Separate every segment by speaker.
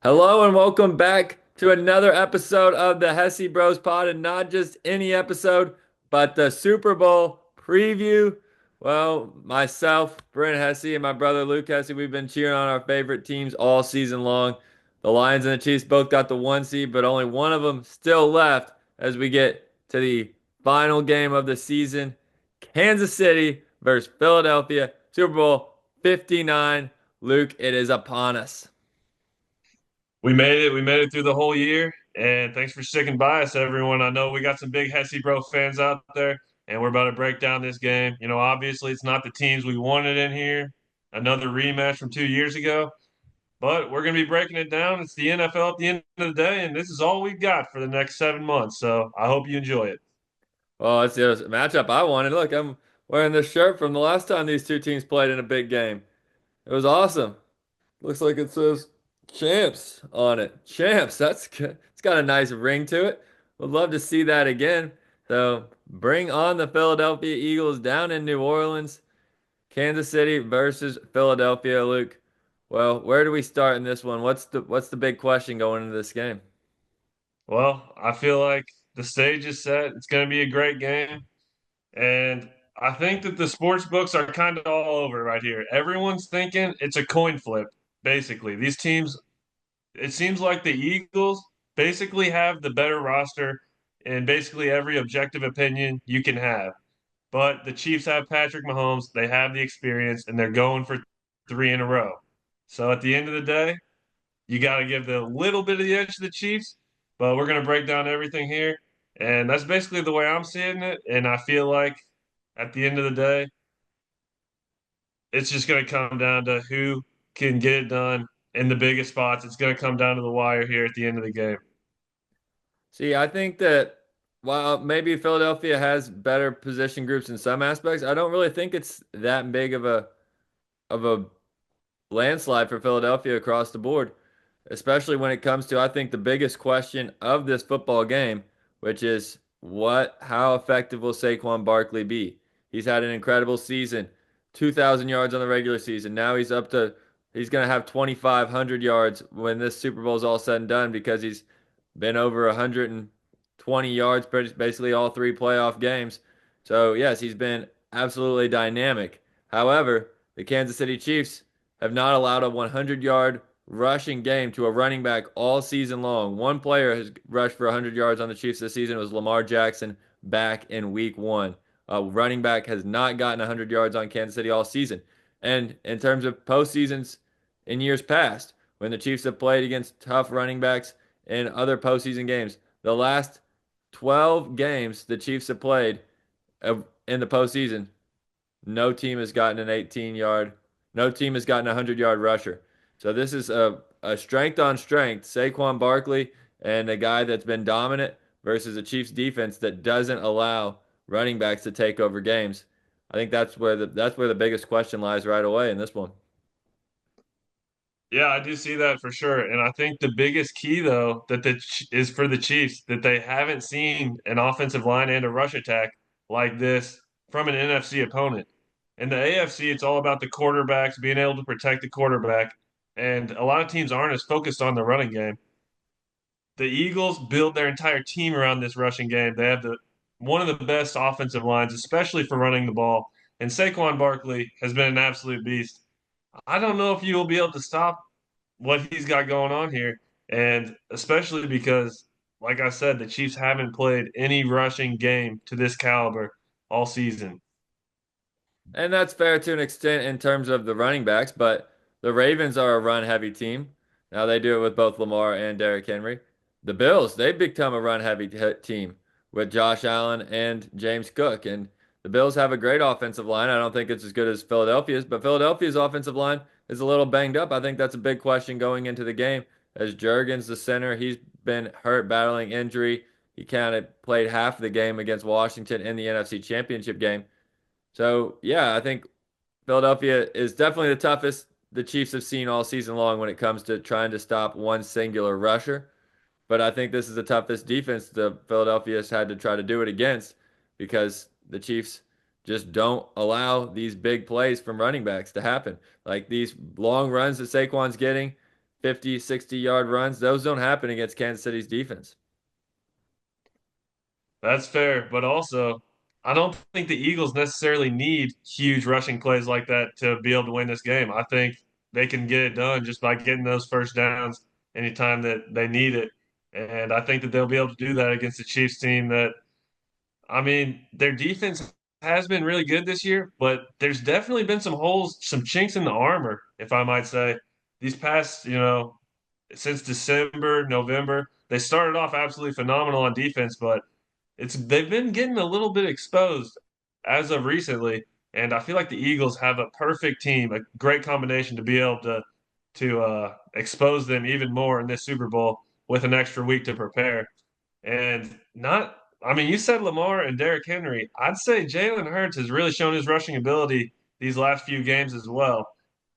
Speaker 1: Hello and welcome back to another episode of the Hesse Bros Pod, and not just any episode, but the Super Bowl preview. Well, myself, Brent Hesse, and my brother Luke Hesse, we've been cheering on our favorite teams all season long. The Lions and the Chiefs both got the one seed, but only one of them still left as we get to the final game of the season. Kansas City versus Philadelphia, Super Bowl 59. Luke, it is upon us.
Speaker 2: We made it. We made it through the whole year. And thanks for sticking by us, everyone. I know we got some big Hesse Bro fans out there, and we're about to break down this game. Obviously, it's not the teams we wanted in here. Another rematch from 2 years ago. But we're going to be breaking it down. It's the NFL at the end of the day, and this is all we've got for the next 7 months. So I hope you enjoy it.
Speaker 1: Well, it's the matchup I wanted. Look, I'm wearing this shirt from the last time these two teams played in a big game. It was awesome. Looks like it says champs on it. Champs. That's good. It's got a nice ring to it. Would love to see that again. So bring on the Philadelphia Eagles down in New Orleans. Kansas City versus Philadelphia, Luke. Well, where do we start in this one? What's the big question going into this game?
Speaker 2: Well, I feel like the stage is set. It's going to be a great game. And I think that the sports books are kind of all over right here. Everyone's thinking it's a coin flip, basically. These teams, it seems like the Eagles basically have the better roster in basically every objective opinion you can have. But the Chiefs have Patrick Mahomes, they have the experience, and they're going for three in a row. So at the end of the day, you got to give the little bit of the edge to the Chiefs, but we're going to break down everything here. And that's basically the way I'm seeing it. And I feel like at the end of the day, it's just going to come down to who can get it done in the biggest spots. It's going to come down to the wire here at the end of the game.
Speaker 1: See, I think that while maybe Philadelphia has better position groups in some aspects, I don't really think it's that big of a landslide for Philadelphia across the board, especially when it comes to, I think, the biggest question of this football game, which is how effective will Saquon Barkley be? He's had an incredible season, 2,000 yards on the regular season. Now he's going to have 2,500 yards when this Super Bowl is all said and done because he's been over 120 yards basically all three playoff games. So, yes, he's been absolutely dynamic. However, the Kansas City Chiefs have not allowed a 100-yard rushing game to a running back all season long. One player has rushed for 100 yards on the Chiefs this season. It was Lamar Jackson back in week one. A running back has not gotten 100 yards on Kansas City all season. And in terms of postseasons in years past, when the Chiefs have played against tough running backs in other postseason games, the last 12 games the Chiefs have played in the postseason, no team has gotten an 18-yard, no team has gotten a 100-yard rusher. So this is a strength on strength. Saquon Barkley and a guy that's been dominant versus a Chiefs defense that doesn't allow running backs to take over games. I think that's where the biggest question lies right away in this one.
Speaker 2: Yeah, I do see that for sure. And I think the biggest key, though, is for the Chiefs that they haven't seen an offensive line and a rush attack like this from an NFC opponent. In the AFC, it's all about the quarterbacks, being able to protect the quarterback. And a lot of teams aren't as focused on the running game. The Eagles build their entire team around this rushing game. They have one of the best offensive lines, especially for running the ball. And Saquon Barkley has been an absolute beast. I don't know if you will be able to stop what he's got going on here. And especially because, like I said, the Chiefs haven't played any rushing game to this caliber all season.
Speaker 1: And that's fair to an extent in terms of the running backs, but the Ravens are a run heavy team. Now they do it with both Lamar and Derrick Henry. The Bills, they've become a run heavy team with Josh Allen and James Cook. And the Bills have a great offensive line. I don't think it's as good as Philadelphia's, but Philadelphia's offensive line is a little banged up. I think that's a big question going into the game. As Jurgens, the center, he's been hurt, battling injury. He kind of played half of the game against Washington in the NFC Championship game. So, yeah, I think Philadelphia is definitely the toughest the Chiefs have seen all season long when it comes to trying to stop one singular rusher. But I think this is the toughest defense the Philadelphia has had to try to do it against because the Chiefs just don't allow these big plays from running backs to happen. Like these long runs that Saquon's getting, 50, 60-yard runs. Those don't happen against Kansas City's defense.
Speaker 2: That's fair, but also I don't think the Eagles necessarily need huge rushing plays like that to be able to win this game. I think they can get it done just by getting those first downs anytime that they need it. And I think that they'll be able to do that against the Chiefs team that I mean, their defense has been really good this year, but there's definitely been some holes, some chinks in the armor, if I might say. These past, since December, November, they started off absolutely phenomenal on defense, but they've been getting a little bit exposed as of recently, and I feel like the Eagles have a perfect team, a great combination to be able to expose them even more in this Super Bowl with an extra week to prepare. And not, I mean, you said Lamar and Derrick Henry. I'd say Jalen Hurts has really shown his rushing ability these last few games as well.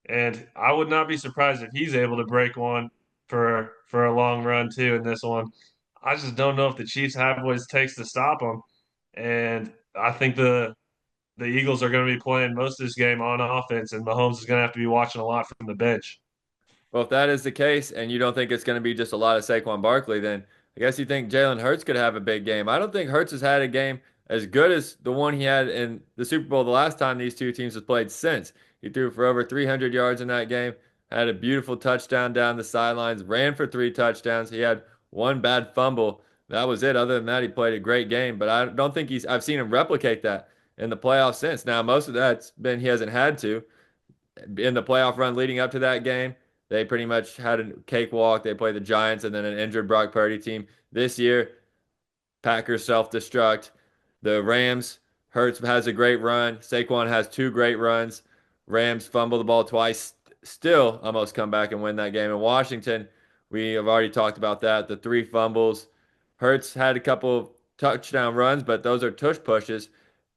Speaker 2: And I would not be surprised if he's able to break one for a long run too in this one. I just don't know if the Chiefs have what it takes to stop them. And I think the Eagles are going to be playing most of this game on offense, and Mahomes is going to have to be watching a lot from the bench.
Speaker 1: Well, if that is the case, and you don't think it's going to be just a lot of Saquon Barkley, then I guess you think Jalen Hurts could have a big game. I don't think Hurts has had a game as good as the one he had in the Super Bowl the last time these two teams have played since. He threw for over 300 yards in that game, had a beautiful touchdown down the sidelines, ran for 3 touchdowns. He had one bad fumble. That was it. Other than that, he played a great game, but I don't think I've seen him replicate that in the playoffs since. Now, most of that's been he hasn't had to in the playoff run leading up to that game. They pretty much had a cakewalk. They played the Giants and then an injured Brock Purdy team. This year, Packers self-destruct. The Rams, Hurts has a great run. Saquon has 2 great runs. Rams fumble the ball twice, still almost come back and win that game. In Washington, we have already talked about that. The 3 fumbles. Hurts had a couple of touchdown runs, but those are tush pushes.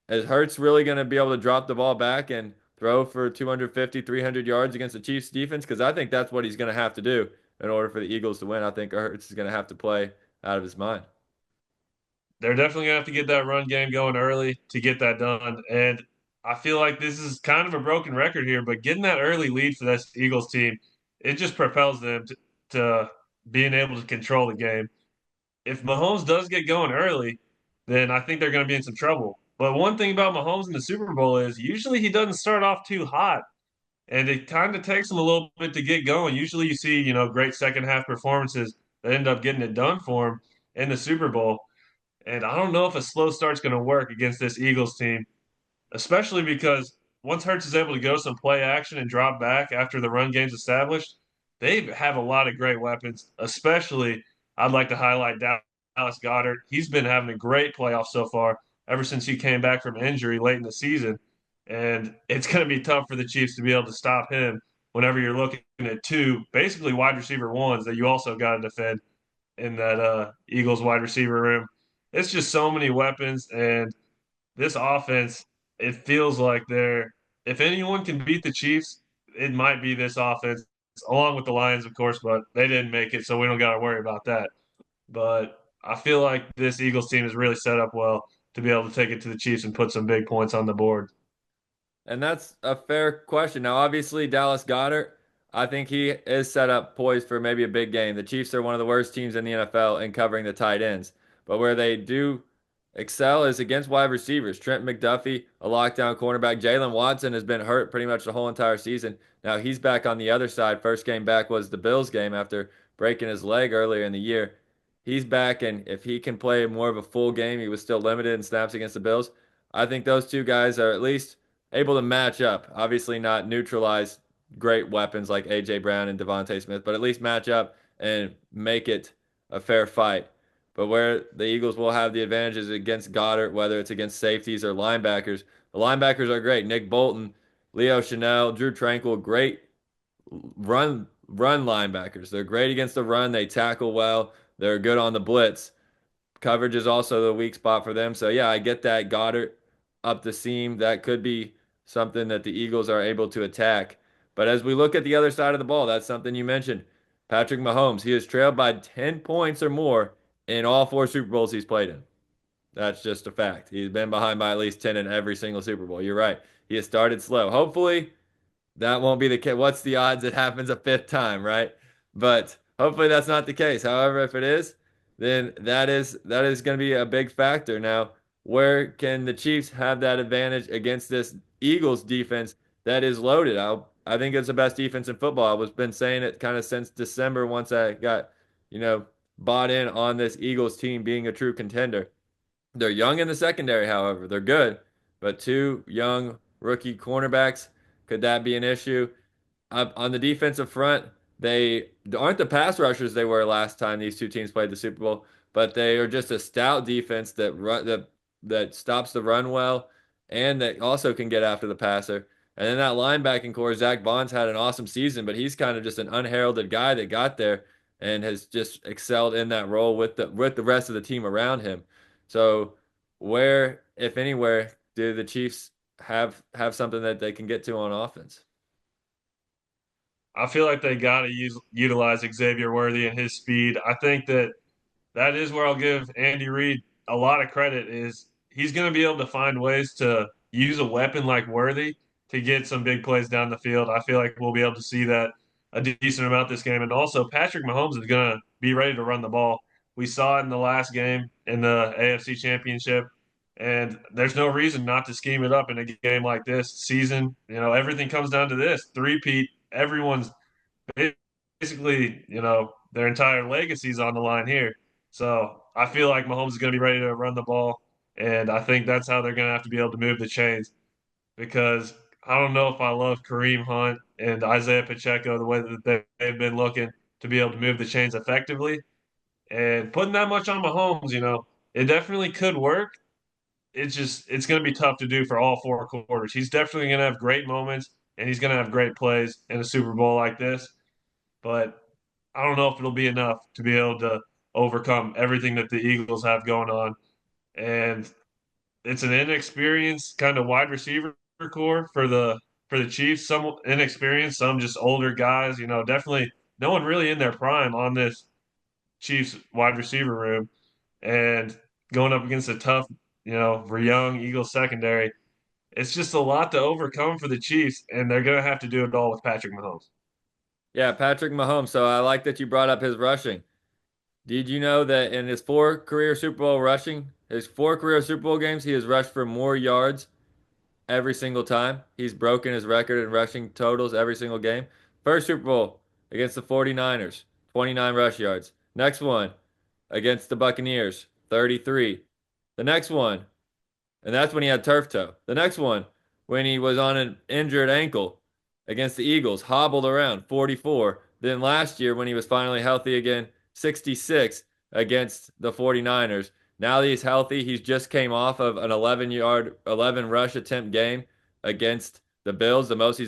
Speaker 1: Is Hurts really going to be able to drop the ball back and throw for 250, 300 yards against the Chiefs defense? Because I think that's what he's going to have to do in order for the Eagles to win. I think Hurts is going to have to play out of his mind.
Speaker 2: They're definitely gonna have to get that run game going early to get that done. And I feel like this is kind of a broken record here, but getting that early lead for this Eagles team, it just propels them to being able to control the game. If Mahomes does get going early, then I think they're going to be in some trouble. But one thing about Mahomes in the Super Bowl is usually he doesn't start off too hot, and it kind of takes him a little bit to get going. Usually you see, great second half performances that end up getting it done for him in the Super Bowl. And I don't know if a slow start's going to work against this Eagles team, especially because once Hurts is able to go some play action and drop back after the run game's established, they have a lot of great weapons. Especially, I'd like to highlight Dallas Goedert. He's been having a great playoff so far ever since he came back from injury late in the season. And it's going to be tough for the Chiefs to be able to stop him whenever you're looking at two basically wide receiver ones that you also got to defend in that Eagles wide receiver room. It's just so many weapons, and this offense, it feels like if anyone can beat the Chiefs, it might be this offense, along with the Lions, of course, but they didn't make it, so we don't got to worry about that. But I feel like this Eagles team is really set up well to be able to take it to the Chiefs and put some big points on the board.
Speaker 1: And that's a fair question. Now, obviously, Dallas Goedert, I think he is set up poised for maybe a big game. The Chiefs are one of the worst teams in the NFL in covering the tight ends. But where they do excel is against wide receivers. Trent McDuffie, a lockdown cornerback. Jalen Watson has been hurt pretty much the whole entire season. Now he's back on the other side. First game back was the Bills game after breaking his leg earlier in the year. He's back, and if he can play more of a full game, he was still limited in snaps against the Bills. I think those two guys are at least able to match up. Obviously, not neutralize great weapons like A.J. Brown and Devontae Smith, but at least match up and make it a fair fight. But where the Eagles will have the advantages against Goddard, whether it's against safeties or linebackers, the linebackers are great. Nick Bolton, Leo Chanel, Drew Tranquil, great run linebackers. They're great against the run. They tackle well. They're good on the blitz. Coverage is also the weak spot for them. So yeah, I get that Goddard up the seam. That could be something that the Eagles are able to attack. But as we look at the other side of the ball, that's something you mentioned. Patrick Mahomes, he has trailed by 10 points or more in all 4 Super Bowls he's played in. That's just a fact. He's been behind by at least 10 in every single Super Bowl. You're right. He has started slow. Hopefully, that won't be the case. What's the odds it happens a fifth time, right? but hopefully that's not the case. However, if it is, then that is going to be a big factor. Now, where can the Chiefs have that advantage against this Eagles defense that is loaded? I think it's the best defense in football. I was been saying it kind of since December once I got, you know, bought in on this Eagles team being a true contender. They're young in the secondary, however. They're good, but two young rookie cornerbacks, could that be an issue? On the defensive front, they aren't the pass rushers they were last time these two teams played the Super Bowl, but they are just a stout defense that stops the run well and that also can get after the passer. And then that linebacking core, Zach Bond's had an awesome season, but he's kind of just an unheralded guy that got there and has just excelled in that role with the rest of the team around him. So where, if anywhere, do the Chiefs have something that they can get to on offense?
Speaker 2: I feel like they got to utilize Xavier Worthy and his speed. I think that is where I'll give Andy Reid a lot of credit is he's going to be able to find ways to use a weapon like Worthy to get some big plays down the field. I feel like we'll be able to see that a decent amount this game. And also Patrick Mahomes is going to be ready to run the ball. We saw it in the last game in the AFC Championship. And there's no reason not to scheme it up in a game like this season. Everything comes down to this three-peat. Everyone's basically, their entire legacy is on the line here. So I feel like Mahomes is going to be ready to run the ball, and I think that's how they're going to have to be able to move the chains. Because I don't know if I love Kareem Hunt and Isaiah Pacheco the way that they've been looking to be able to move the chains effectively, and putting that much on Mahomes, it definitely could work. It's going to be tough to do for all four quarters. He's definitely going to have great moments, and he's going to have great plays in a Super Bowl like this, but I don't know if it'll be enough to be able to overcome everything that the Eagles have going on. And it's an inexperienced kind of wide receiver core for the Chiefs. Some inexperienced, some just older guys. Definitely no one really in their prime on this Chiefs wide receiver room. And going up against a tough, young Eagles secondary, it's just a lot to overcome for the Chiefs, and they're going to have to do it all with Patrick Mahomes.
Speaker 1: Yeah, Patrick Mahomes. So I like that you brought up his rushing. Did you know that in his four career Super Bowl games, he has rushed for more yards every single time? He's broken his record in rushing totals every single game. First Super Bowl against the 49ers, 29 rush yards. Next one against the Buccaneers, 33. The next one, and that's when he had turf toe. The next one, when he was on an injured ankle against the Eagles, hobbled around, 44. Then last year, when he was finally healthy again, 66 against the 49ers. Now that he's healthy, he's just came off of an 11 rush attempt game against the Bills, the most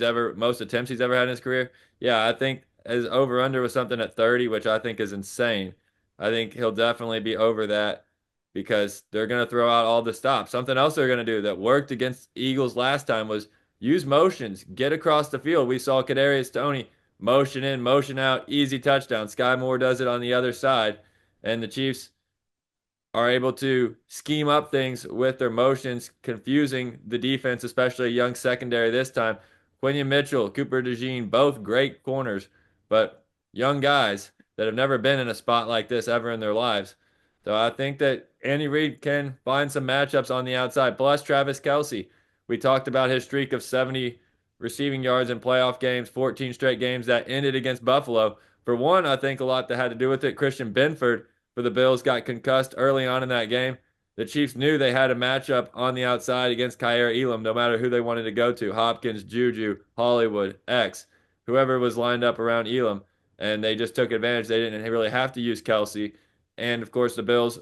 Speaker 1: attempts he's ever had in his career. Yeah, I think his over under was something at 30, which I think is insane. I think he'll definitely be over that because they're going to throw out all the stops. Something else they're going to do that worked against Eagles last time was use motions, get across the field. We saw Kadarius Toney motion in, motion out, easy touchdown. Sky Moore does it on the other side, and the Chiefs are able to scheme up things with their motions, confusing the defense, especially a young secondary this time. Quinion Mitchell, Cooper DeJean, both great corners, but young guys that have never been in a spot like this ever in their lives. So I think that Andy Reid can find some matchups on the outside. Plus Travis Kelce. We talked about his streak of 70 receiving yards in playoff games, 14 straight games that ended against Buffalo. For one, I think a lot that had to do with it. Christian Benford for the Bills got concussed early on in that game. The Chiefs knew they had a matchup on the outside against Kaiir Elam, no matter who they wanted to go to. Hopkins, Juju, Hollywood, X, whoever was lined up around Elam. And they just took advantage. They didn't really have to use Kelce. And of course, the Bills,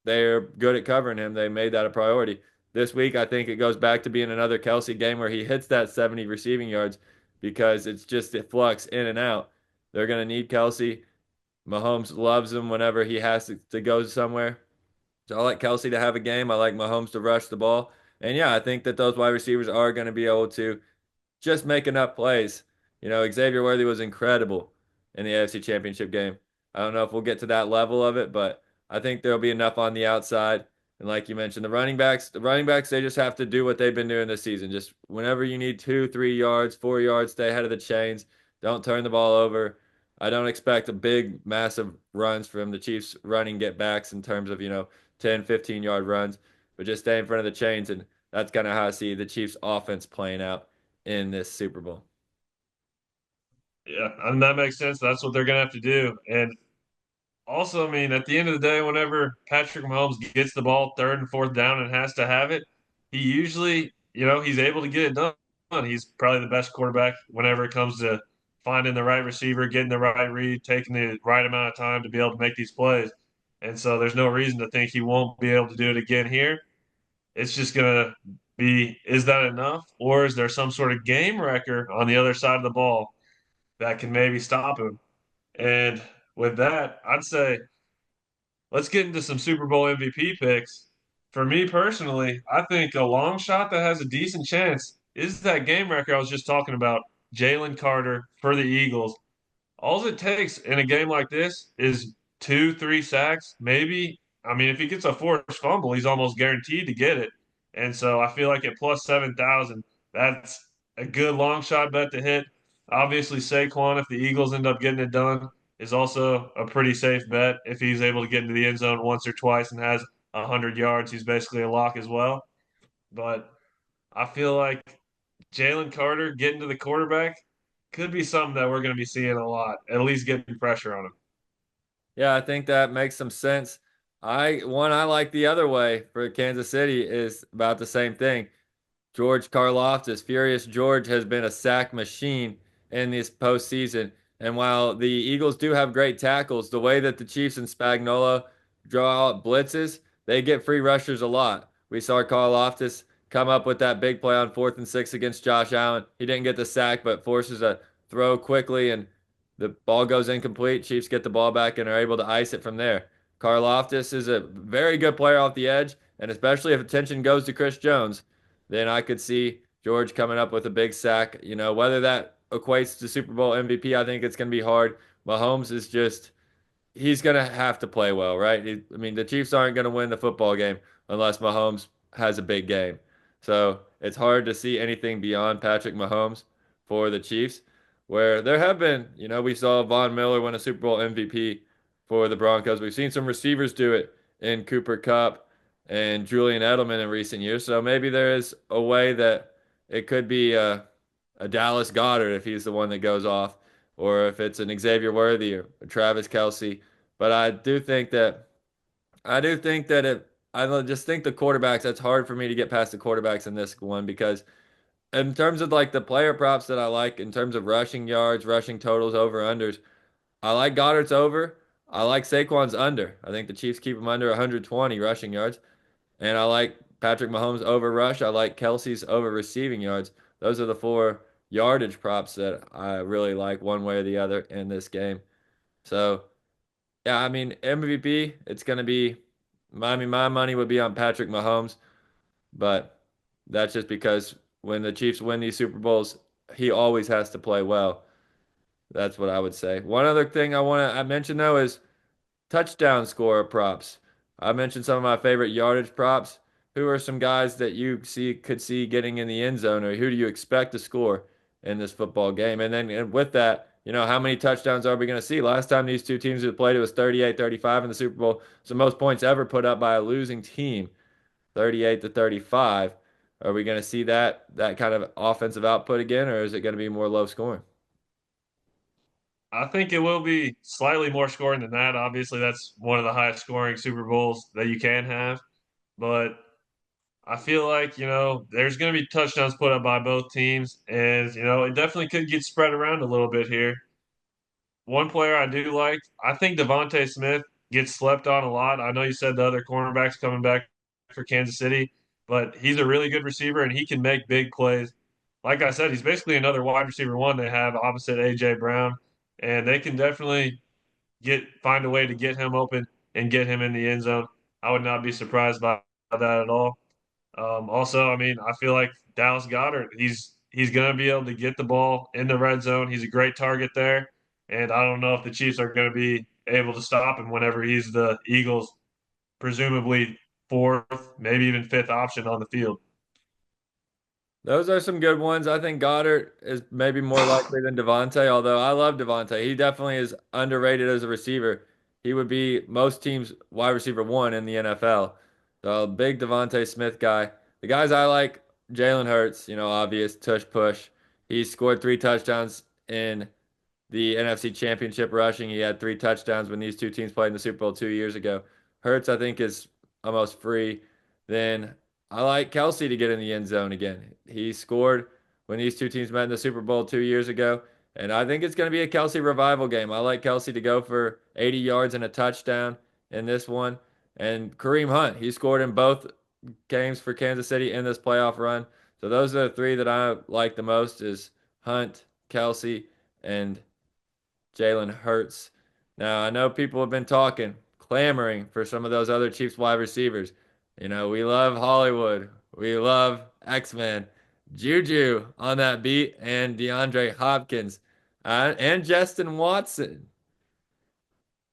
Speaker 1: they're good at covering him. They made that a priority. This week, I think it goes back to being another Kelce game where he hits that 70 receiving yards because it's just it flux in and out. They're going to need Kelce. Mahomes loves him whenever he has to go somewhere. So I like Kelce to have a game. I like Mahomes to rush the ball. And yeah, I think that those wide receivers are going to be able to just make enough plays. Xavier Worthy was incredible in the AFC Championship game. I don't know if we'll get to that level of it, but I think there'll be enough on the outside. And like you mentioned, the running backs, they just have to do what they've been doing this season. Just whenever you need 2, 3 yards, 4 yards, stay ahead of the chains. Don't turn the ball over. I don't expect a big, massive runs from the Chiefs running get backs in terms of, 10, 15-yard runs, but just stay in front of the chains. And that's kind of how I see the Chiefs offense playing out in this Super Bowl.
Speaker 2: Yeah, I mean, that makes sense. That's what they're going to have to do. And also, I mean, at the end of the day, whenever Patrick Mahomes gets the ball third and fourth down and has to have it, he usually, he's able to get it done. He's probably the best quarterback whenever it comes to finding the right receiver, getting the right read, taking the right amount of time to be able to make these plays. And so there's no reason to think he won't be able to do it again here. It's just going to be, is that enough? Or is there some sort of game wrecker on the other side of the ball that can maybe stop him? And with that, I'd say let's get into some Super Bowl MVP picks. For me personally, I think a long shot that has a decent chance is that game record I was just talking about, Jalen Carter for the Eagles. All it takes in a game like this is two, three sacks, maybe. I mean, if he gets a forced fumble, he's almost guaranteed to get it. And so I feel like at plus 7,000, that's a good long shot bet to hit. Obviously, Saquon, if the Eagles end up getting it done, is also a pretty safe bet. If he's able to get into the end zone once or twice and has 100 yards, he's basically a lock as well. But I feel like Jalen Carter getting to the quarterback could be something that we're going to be seeing a lot, at least getting pressure on him.
Speaker 1: Yeah, I think that makes some sense. I like the other way for Kansas City is about the same thing. George Karlaftis, Furious George, has been a sack machine in this postseason. And while the Eagles do have great tackles, the way that the Chiefs and Spagnuolo draw out blitzes, they get free rushers a lot. We saw Karlaftis come up with that big play on 4th and 6 against Josh Allen. He didn't get the sack, but forces a throw quickly, and the ball goes incomplete. Chiefs get the ball back and are able to ice it from there. Karlaftis is a very good player off the edge, and especially if attention goes to Chris Jones, then I could see George coming up with a big sack. Whether that equates to Super Bowl MVP, I think it's going to be hard. Mahomes is just he's going to have to play well, right? I mean, the Chiefs aren't going to win the football game unless Mahomes has a big game. So it's hard to see anything beyond Patrick Mahomes for the Chiefs, where there have been, we saw Von Miller win a Super Bowl MVP for the Broncos. We've seen some receivers do it in Cooper Kupp and Julian Edelman in recent years. So maybe there is a way that it could be a Dallas Goedert if he's the one that goes off, or if it's an Xavier Worthy or Travis Kelce. But I do think that I just think the quarterbacks. That's hard for me to get past the quarterbacks in this one because in terms of like the player props that I like in terms of rushing yards, rushing totals, over unders, I like Goddard's over. I like Saquon's under. I think the Chiefs keep him under 120 rushing yards. And I like Patrick Mahomes over rush. I like Kelsey's over receiving yards. Those are the four yardage props that I really like one way or the other in this game. So, yeah, I mean, MVP, it's going to be, I mean, my money would be on Patrick Mahomes, but that's just because when the Chiefs win these Super Bowls, he always has to play well. That's what I would say. One other thing I mention though is touchdown scorer props. I mentioned some of my favorite yardage props. Who are some guys that you could see getting in the end zone, or who do you expect to score in this football game? And then with that, how many touchdowns are we going to see? Last time these two teams had played, it was 38-35 in the Super Bowl. So most points ever put up by a losing team, 38-35. Are we going to see that kind of offensive output again, or is it going to be more low scoring?
Speaker 2: I think it will be slightly more scoring than that. Obviously, that's one of the highest scoring Super Bowls that you can have. But I feel like, there's going to be touchdowns put up by both teams. And, it definitely could get spread around a little bit here. One player I do like, I think Devontae Smith gets slept on a lot. I know you said the other cornerbacks coming back for Kansas City, but he's a really good receiver and he can make big plays. Like I said, he's basically another wide receiver one they have opposite AJ Brown, and they can definitely find a way to get him open and get him in the end zone. I would not be surprised by that at all. Also, I mean, I feel like Dallas Goddard, he's going to be able to get the ball in the red zone. He's a great target there, and I don't know if the Chiefs are going to be able to stop him whenever he's the Eagles' presumably fourth, maybe even fifth option on the field.
Speaker 1: Those are some good ones. I think Goddard is maybe more likely than Devontae, although I love Devontae. He definitely is underrated as a receiver. He would be most teams' wide receiver one in the NFL. So big Devontae Smith guy. The guys I like, Jalen Hurts, obvious tush push. He scored 3 touchdowns in the NFC Championship rushing. He had 3 touchdowns when these two teams played in the Super Bowl 2 years ago. Hurts, I think, is almost free. Then I like Kelsey to get in the end zone again. He scored when these two teams met in the Super Bowl 2 years ago. And I think it's going to be a Kelsey revival game. I like Kelsey to go for 80 yards and a touchdown in this one. And Kareem Hunt, he scored in both games for Kansas City in this playoff run. So those are the three that I like the most is Hunt, Kelsey, and Jalen Hurts. Now, I know people have been talking, clamoring for some of those other Chiefs wide receivers. We love Hollywood. We love X-Men. Juju on that beat and DeAndre Hopkins and Justin Watson.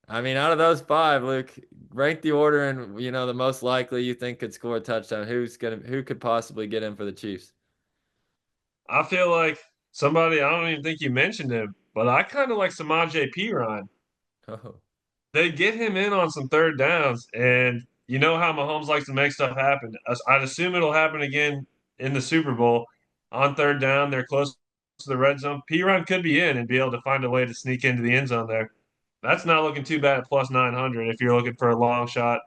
Speaker 1: I mean, out of those five, Luke, rank the order and the most likely you think could score a touchdown. Who could possibly get in for the Chiefs?
Speaker 2: I feel like somebody, I don't even think you mentioned him, but I kind of like Samaje Perine.
Speaker 1: Oh,
Speaker 2: They get him in on some third downs, and you know how Mahomes likes to make stuff happen. I'd assume it'll happen again in the Super Bowl. On third down, they're close to the red zone. Perine could be in and be able to find a way to sneak into the end zone there. That's not looking too bad at plus 900 if you're looking for a long shot.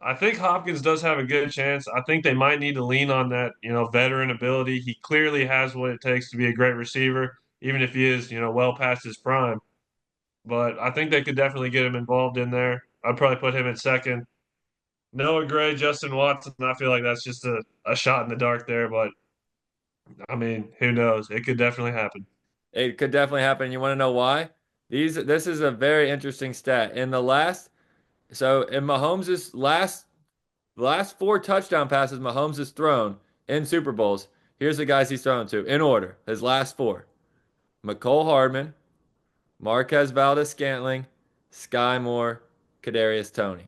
Speaker 2: I think Hopkins does have a good chance. I think they might need to lean on that, veteran ability. He clearly has what it takes to be a great receiver, even if he is, well past his prime. But I think they could definitely get him involved in there. I'd probably put him in second. Noah Gray, Justin Watson. I feel like that's just a shot in the dark there, but I mean, who knows? It could definitely happen.
Speaker 1: it could definitely happen. You want to know why? This is a very interesting stat. In Mahomes' last 4 touchdown passes Mahomes has thrown in Super Bowls. Here's the guys he's thrown to in order. His last four: McCole Hardman, Marquez Valdez-Scantling, Sky Moore, Kadarius Toney.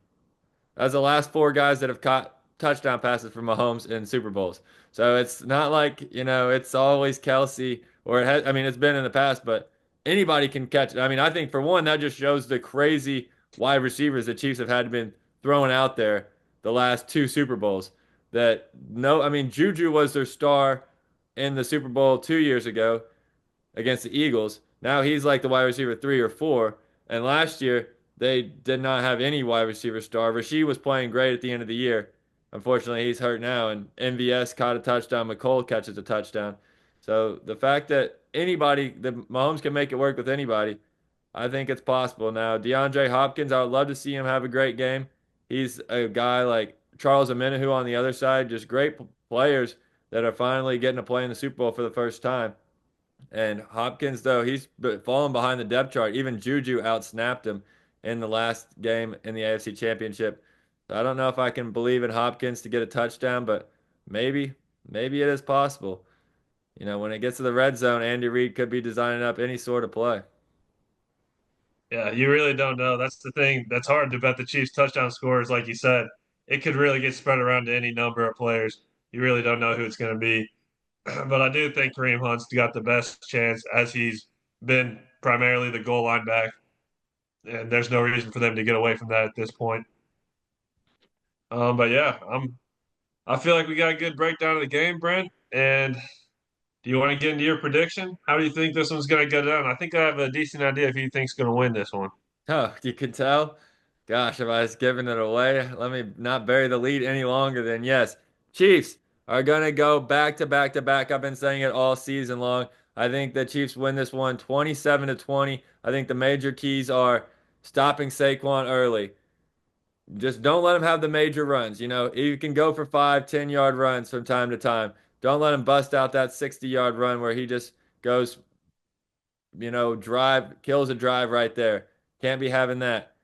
Speaker 1: That's the last four guys that have caught touchdown passes from Mahomes in Super Bowls. So it's not like, it's always Kelsey or it has, I mean, it's been in the past, but anybody can catch it. I mean, I think for one, that just shows the crazy wide receivers the Chiefs have had been throwing out there the last 2 Super Bowls. That no, I mean, Juju was their star in the Super Bowl 2 years ago against the Eagles. Now he's like the wide receiver 3 or 4. And last year they did not have any wide receiver star. Rasheed was playing great at the end of the year. Unfortunately, he's hurt now, and MVS caught a touchdown. McCole catches a touchdown. So the fact that Mahomes can make it work with anybody, I think it's possible. Now, DeAndre Hopkins, I would love to see him have a great game. He's a guy like Charles Omenihu on the other side, just great players that are finally getting to play in the Super Bowl for the first time. And Hopkins, though, he's fallen behind the depth chart. Even Juju outsnapped him in the last game in the AFC Championship. So I don't know if I can believe in Hopkins to get a touchdown, but maybe, maybe it is possible. When it gets to the red zone, Andy Reid could be designing up any sort of play.
Speaker 2: Yeah, you really don't know. That's the thing. That's hard to bet the Chiefs touchdown scores, like you said. It could really get spread around to any number of players. You really don't know who it's going to be. But I do think Kareem Hunt's got the best chance as he's been primarily the goal line back, and there's no reason for them to get away from that at this point. But yeah, I feel like we got a good breakdown of the game, Brent. And do you want to get into your prediction? How do you think this one's going to go down? I think I have a decent idea if you think's going to win this one.
Speaker 1: Oh, you can tell. Gosh, if I was giving it away, let me not bury the lead any longer than yes. Chiefs are going to go back to back to back. I've been saying it all season long. I think the Chiefs win this one 27-20. I think the major keys are stopping Saquon early. Just don't let him have the major runs. You can go for 5, 10 yard runs from time to time. Don't let him bust out that 60-yard run where he just goes, kills a drive right there. Can't be having that.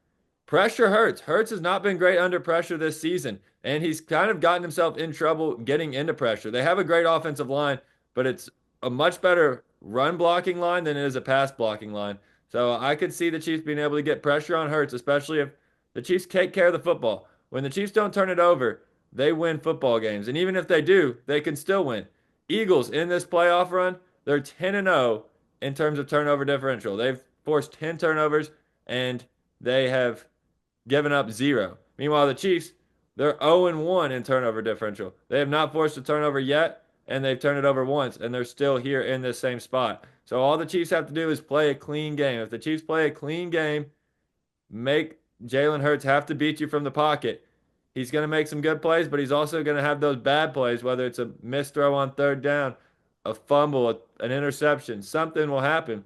Speaker 1: Pressure hurts. Hurts has not been great under pressure this season, and he's kind of gotten himself in trouble getting into pressure. They have a great offensive line, but it's a much better run blocking line than it is a pass blocking line. So I could see the Chiefs being able to get pressure on Hurts, especially if the Chiefs take care of the football. When the Chiefs don't turn it over, they win football games. And even if they do, they can still win. Eagles in this playoff run, they're 10 and 0 in terms of turnover differential. They've forced 10 turnovers and they have given up zero. Meanwhile, the Chiefs, they're 0 and 1 in turnover differential. They have not forced a turnover yet, and they've turned it over once, and they're still here in this same spot. So all the Chiefs have to do is play a clean game. If the Chiefs play a clean game, make Jalen Hurts have to beat you from the pocket. He's going to make some good plays, but he's also going to have those bad plays, whether it's a missed throw on third down, a fumble, an interception. Something will happen,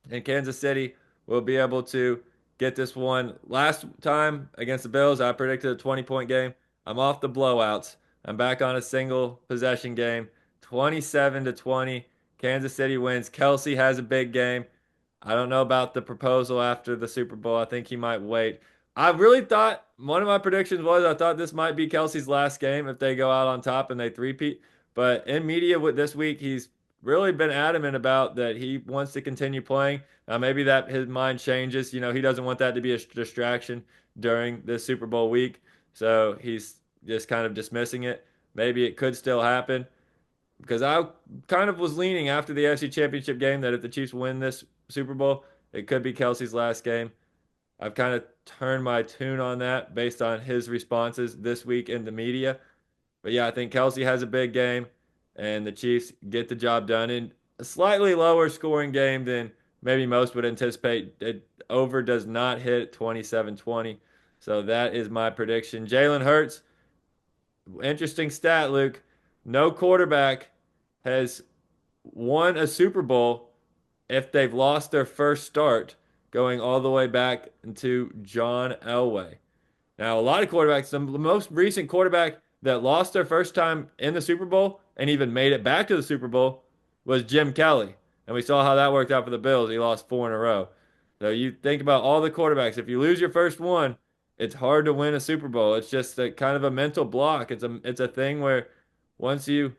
Speaker 1: and Kansas City will be able to get this one. Last time against the Bills, I predicted a 20-point game. I'm off the blowouts. I'm back on a single possession game. 27 to 20. Kansas City wins. Kelsey has a big game. I don't know about the proposal after the Super Bowl. I think he might wait. I really thought one of my predictions was I thought this might be Kelsey's last game if they go out on top and they three-peat. But in media with this week, he's really been adamant about that he wants to continue playing. Now maybe that his mind changes. You know, he doesn't want that to be a distraction during this Super Bowl week. So he's just kind of dismissing it. Maybe it could still happen because I kind of was leaning after the AFC Championship game that if the Chiefs win this Super Bowl, it could be Kelsey's last game. I've kind of turned my tune on that based on his responses this week in the media. But yeah, I think Kelsey has a big game, and the Chiefs get the job done in a slightly lower scoring game than maybe most would anticipate. It over does not hit 27-20. So that is my prediction. Jalen Hurts, interesting stat, Luke. No quarterback has won a Super Bowl if they've lost their first start going all the way back into John Elway. Now, a lot of quarterbacks, the most recent quarterback that lost their first time in the Super Bowl and even made it back to the Super Bowl was Jim Kelly. And we saw how that worked out for the Bills. He lost four in a row. So you think about all the quarterbacks. If you lose your first one, it's hard to win a Super Bowl. It's just a kind of a mental block. It's a thing where once you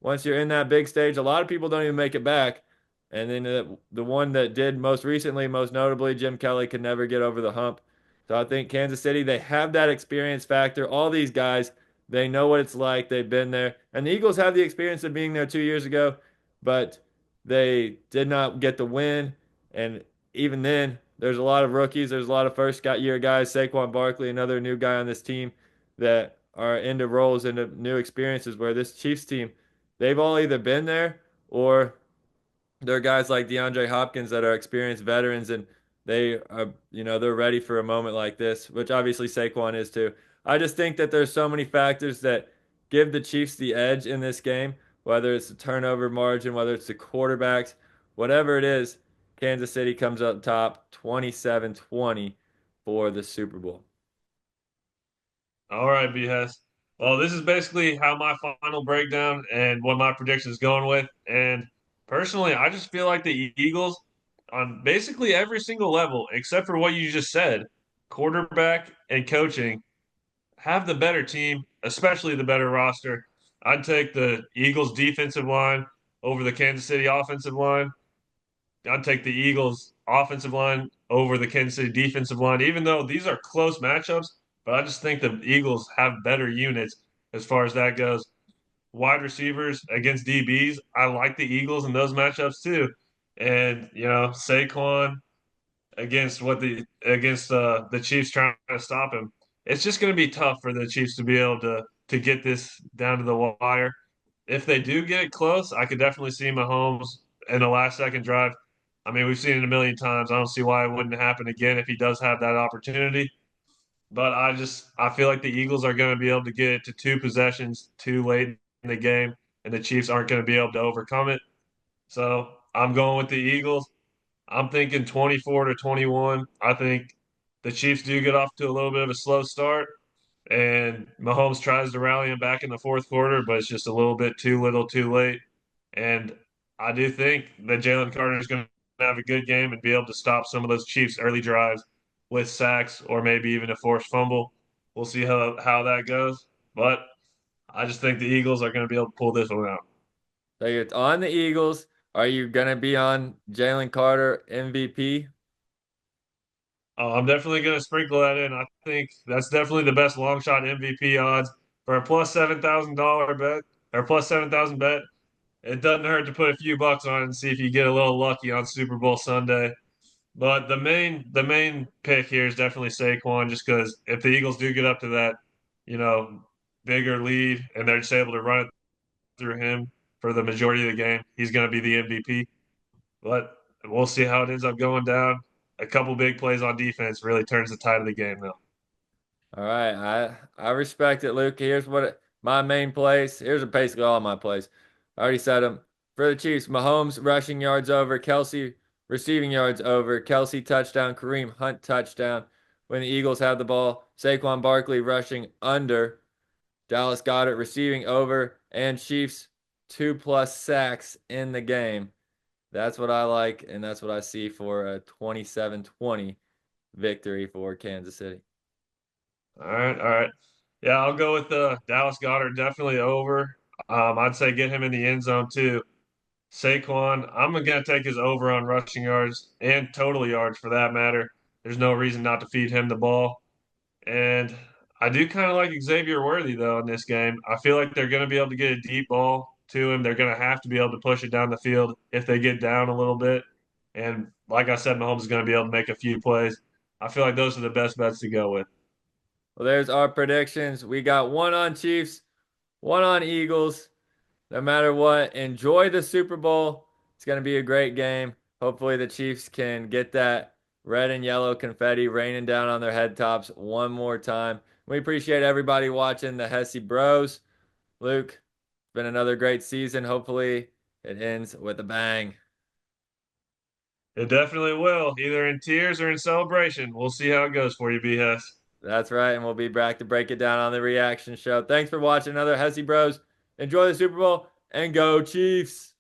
Speaker 1: once you're in that big stage, a lot of people don't even make it back. And then the one that did most recently, most notably, Jim Kelly could never get over the hump. So I think Kansas City, they have that experience factor. All these guys, they know what it's like. They've been there. And the Eagles have the experience of being there 2 years ago, but they did not get the win. And even then, there's a lot of rookies. There's a lot of first year guys. Saquon Barkley, another new guy on this team that are into roles, into new experiences where this Chiefs team, they've all either been there or there are guys like DeAndre Hopkins that are experienced veterans and they are, they're ready for a moment like this, which obviously Saquon is too. I just think that there's so many factors that give the Chiefs the edge in this game, whether it's the turnover margin, whether it's the quarterbacks, whatever it is, Kansas City comes up top 27-20 for the Super Bowl.
Speaker 2: All right, BS. Well, this is basically how my final breakdown and what my prediction is going with. And personally, I just feel like the Eagles, on basically every single level, except for what you just said, quarterback and coaching, have the better team, especially the better roster. I'd take the Eagles defensive line over the Kansas City offensive line. I'd take the Eagles offensive line over the Kansas City defensive line, even though these are close matchups. But I just think the Eagles have better units as far as that goes. Wide receivers against DBs, I like the Eagles in those matchups too. And Saquon against the Chiefs trying to stop him. It's just going to be tough for the Chiefs to be able to get this down to the wire. If they do get it close, I could definitely see Mahomes in the last second drive. I mean, we've seen it a million times. I don't see why it wouldn't happen again if he does have that opportunity. But I feel like the Eagles are going to be able to get it to two possessions too late in the game, and the Chiefs aren't going to be able to overcome it. So I'm going with the Eagles. I'm thinking 24 to 21. I think the Chiefs do get off to a little bit of a slow start, and Mahomes tries to rally him back in the fourth quarter, but it's just a little bit too little, too late. And I do think that Jalen Carter is going to have a good game and be able to stop some of those Chiefs' early drives with sacks or maybe even a forced fumble. We'll see how that goes. But I just think the Eagles are going to be able to pull this one out.
Speaker 1: So you're on the Eagles. Are you going to be on Jalen Carter MVP?
Speaker 2: I'm definitely going to sprinkle that in. I think that's definitely the best long shot MVP odds for a plus $7,000 bet or plus 7,000 bet. it doesn't hurt to put a few bucks on it and see if you get a little lucky on Super Bowl Sunday. But the main pick here is definitely Saquon, just because if the Eagles do get up to that, you know, bigger lead and they're just able to run it through him for the majority of the game, he's going to be the MVP. But we'll see how it ends up going down. A couple big plays on defense really turns the tide of the game, though.
Speaker 1: All right, I respect it, Luke. My main plays. Here's basically all my plays. I already said them. For the Chiefs, Mahomes rushing yards over, Kelsey receiving yards over, Kelsey touchdown, Kareem Hunt touchdown. When the Eagles have the ball, Saquon Barkley rushing under, Dallas Goedert receiving over, and Chiefs 2+ sacks in the game. That's what I like, and that's what I see for a 27-20 victory for Kansas City.
Speaker 2: All right, all right. Yeah, I'll go with Dallas Goddard definitely over. I'd say get him in the end zone too. Saquon, I'm going to take his over on rushing yards and total yards for that matter. There's no reason not to feed him the ball. And I do kind of like Xavier Worthy, though, in this game. I feel like they're going to be able to get a deep ball to him. They're going to have to be able to push it down the field if they get down a little bit. And like I said, Mahomes is going to be able to make a few plays. I feel like those are the best bets to go with.
Speaker 1: Well, there's our predictions. We got one on Chiefs, one on Eagles. No matter what, enjoy the Super Bowl. It's going to be a great game. Hopefully, the Chiefs can get that red and yellow confetti raining down on their head tops one more time. We appreciate everybody watching the Hesse Bros. Luke, it's been another great season. Hopefully, it ends with a bang.
Speaker 2: It definitely will, either in tears or in celebration. We'll see how it goes for you, BS.
Speaker 1: That's right, and we'll be back to break it down on the reaction show. Thanks for watching another Hesse Bros. Enjoy the Super Bowl and go Chiefs.